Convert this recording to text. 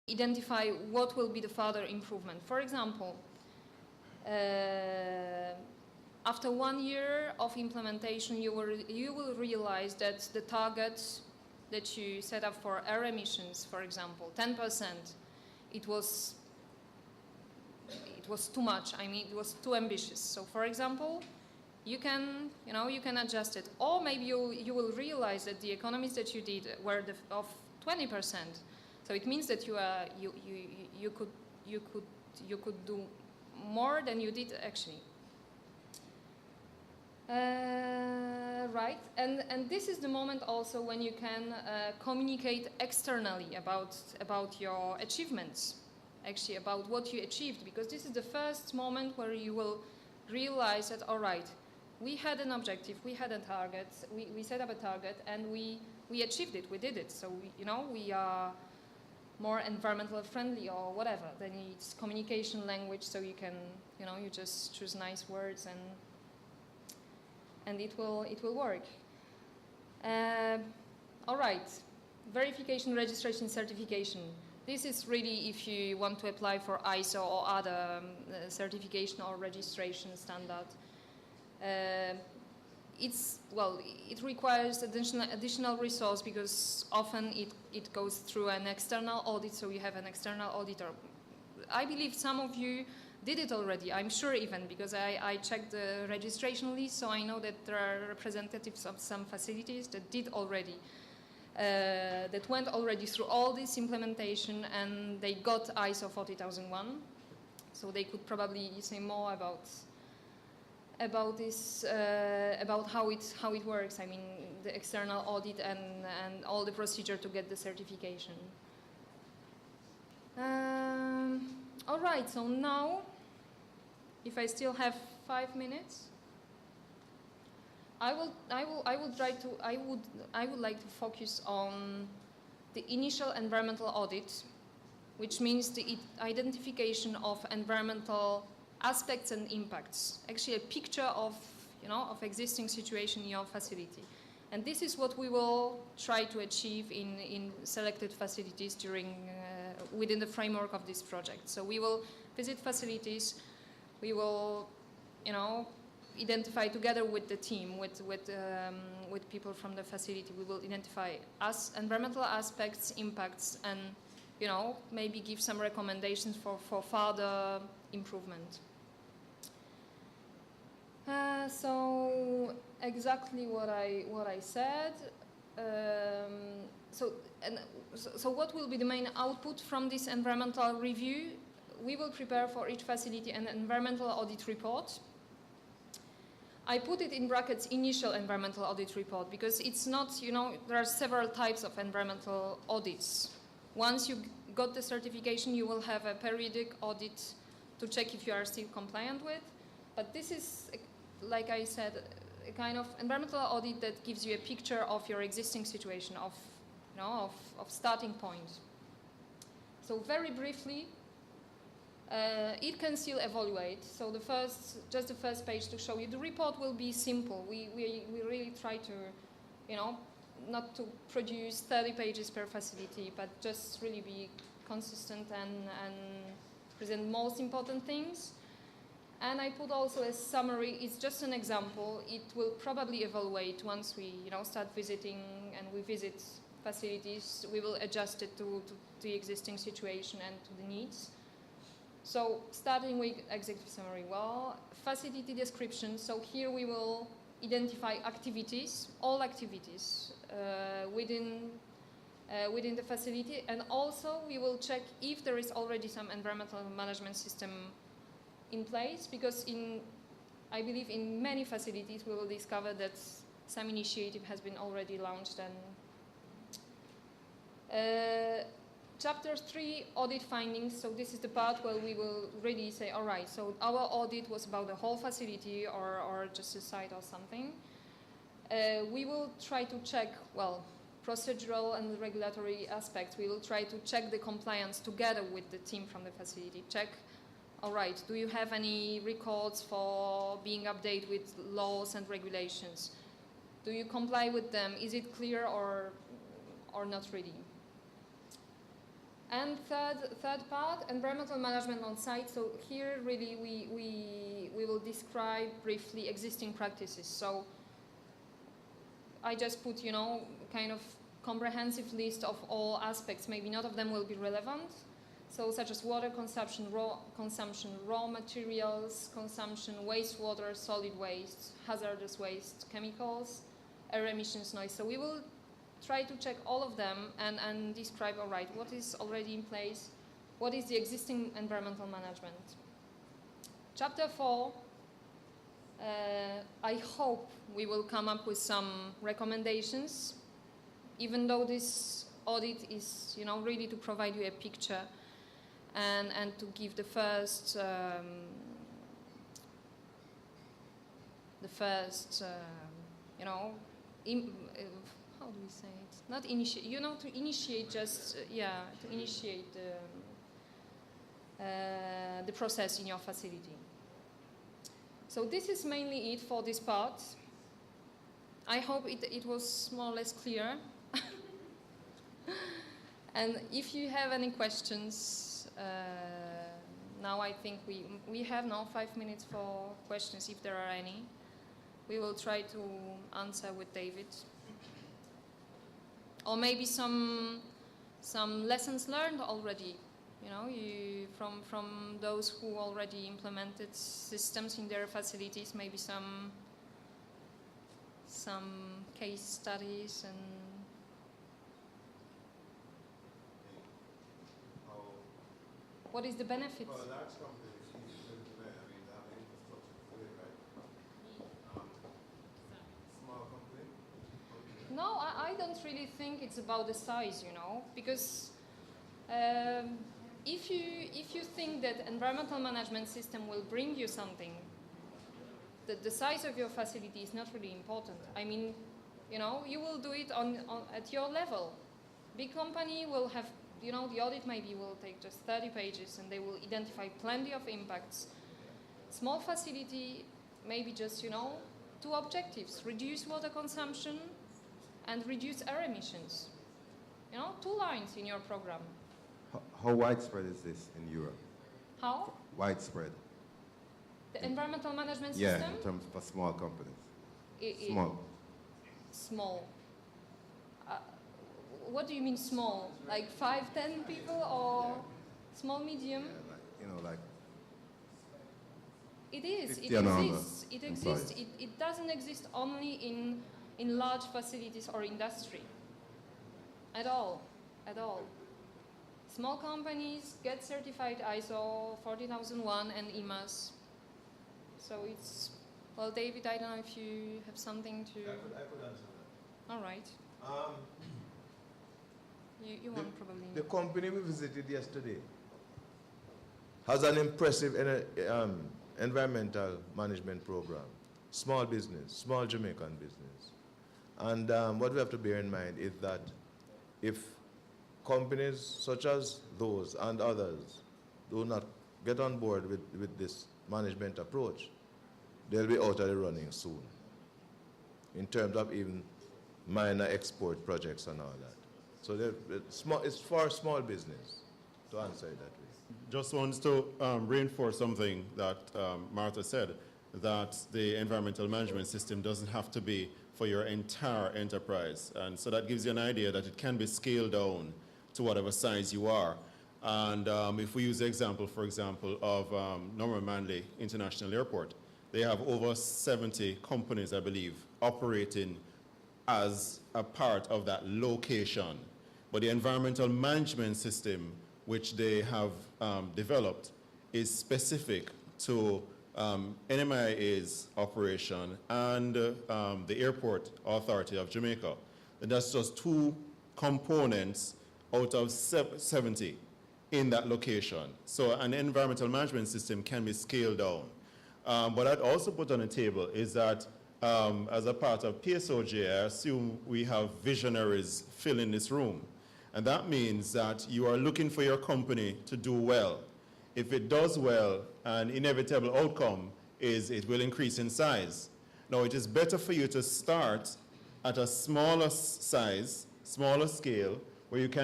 identify what will be the further improvement. For example, after 1 year of implementation, you will realize that the target that you set up for air emissions, for example, 10%, it was too much. I mean, it was too ambitious. So, for example, you can adjust it, or maybe you will realize that the economies that you did were of 20%. So it means that you could do more than you did actually. Right, and this is the moment also when you can communicate externally about your achievements, actually about what you achieved, because this is the first moment where you will realize that, all right, we had an objective, we had a target, we set up a target, and we achieved it, we did it. So we are more environmental friendly or whatever. Then it's communication language, so you can you just choose nice words and it will work. All right, verification, registration, certification. This is really if you want to apply for ISO or other certification or registration standard. It requires additional resource because often it goes through an external audit, so you have an external auditor. I believe some of you did it already, I'm sure even, because I checked the registration list, so I know that there are representatives of some facilities that did already, that went already through all this implementation and they got ISO 40001, so they could probably say more about this, about how it works. I mean, the external audit and all the procedure to get the certification. All right. So now, if I still have 5 minutes, I would like to focus on the initial environmental audit, which means the identification of environmental aspects and impacts, actually a picture of existing situation in your facility. And this is what we will try to achieve in selected facilities within the framework of this project. So we will visit facilities, we will identify together with the team, with people from the facility, we will identify environmental aspects, impacts, and maybe give some recommendations for further improvement. So exactly what I said. So what will be the main output from this environmental review? We will prepare for each facility an environmental audit report. I put it in brackets initial environmental audit report because it's not, there are several types of environmental audits. Once you got the certification, you will have a periodic audit to check if you are still compliant with. But this is, like I said, a kind of environmental audit that gives you a picture of your existing situation, of starting point. So very briefly, it can still evaluate. So just the first page to show you. The report will be simple. We really try to, not to produce 30 pages per facility, but just really be consistent and present most important things. And I put also a summary. It's just an example. It will probably evaluate once we start visiting and we visit facilities. We will adjust it to the existing situation and to the needs. So starting with executive summary, facility description. So here we will identify activities, all activities within the facility, and also we will check if there is already some environmental management system in place, because I believe in many facilities we will discover that some initiative has been already launched. And Chapter 3, audit findings. So this is the part where we will really say, all right, so our audit was about the whole facility or just a site or something. We will try to check, procedural and regulatory aspects. We will try to check the compliance together with the team from the facility. Check, all right, do you have any records for being updated with laws and regulations? Do you comply with them? Is it clear or not really? And third part, environmental management on site. So here really we will describe briefly existing practices. So I just put, kind of comprehensive list of all aspects. Maybe none of them will be relevant. So such as water consumption, raw materials consumption, wastewater, solid waste, hazardous waste, chemicals, air emissions, noise. So we will try to check all of them and describe, all right, what is already in place, what is the existing environmental management. Chapter 4, I hope we will come up with some recommendations, even though this audit is, really to provide you a picture and to give the first, how do we say it? Not initiate, to initiate just, to initiate the process in your facility. So this is mainly it for this part. I hope it was more or less clear. And if you have any questions, now I think we have now 5 minutes for questions, if there are any. We will try to answer with David. Or maybe some lessons learned already, from those who already implemented systems in their facilities, maybe some case studies and what is the benefit? Well, a large company is easy to implement. I mean, they have infrastructure to do it, right? Small company? No, I don't really think it's about the size, because if you think that environmental management system will bring you something, the size of your facility is not really important. I mean, you will do it at your level. Big company will have, the audit maybe will take just 30 pages and they will identify plenty of impacts. Small facility, maybe just, 2 objectives: reduce water consumption and reduce air emissions. 2 lines in your program. How widespread is this in Europe? How? Widespread. The environmental management system? Yeah, in terms of small companies. Small. What do you mean small? Like 5, 10 people, or small, medium? Yeah, like it is. It 50 and under exists. It exists. It doesn't exist only in large facilities or industry. At all. Small companies get certified ISO 40001 and IMAS. So it's, well, David, I don't know if you have something to... I could answer that. All right. You want probably... The company we visited yesterday has an impressive environmental management program. Small business, small Jamaican business. And what we have to bear in mind is that if companies such as those and others do not get on board with this management approach, they'll be out of the running soon in terms of even minor export projects and all that. So it's for small business, to answer it that way. Just wants to reinforce something that Martha said, that the environmental management system doesn't have to be for your entire enterprise. And so that gives you an idea that it can be scaled down to whatever size you are. And if we use the example, for example, of Norman Manley International Airport, they have over 70 companies, I believe, operating as a part of that location. But the environmental management system, which they have developed, is specific to NMIA's operation and the Airport Authority of Jamaica. And that's just 2 components out of 70 in that location. So an environmental management system can be scaled down. What I'd also put on the table is that as a part of PSOJ, I assume we have visionaries filling this room. And that means that you are looking for your company to do well. If it does well, an inevitable outcome is it will increase in size. Now, it is better for you to start at a smaller size, smaller scale, where you can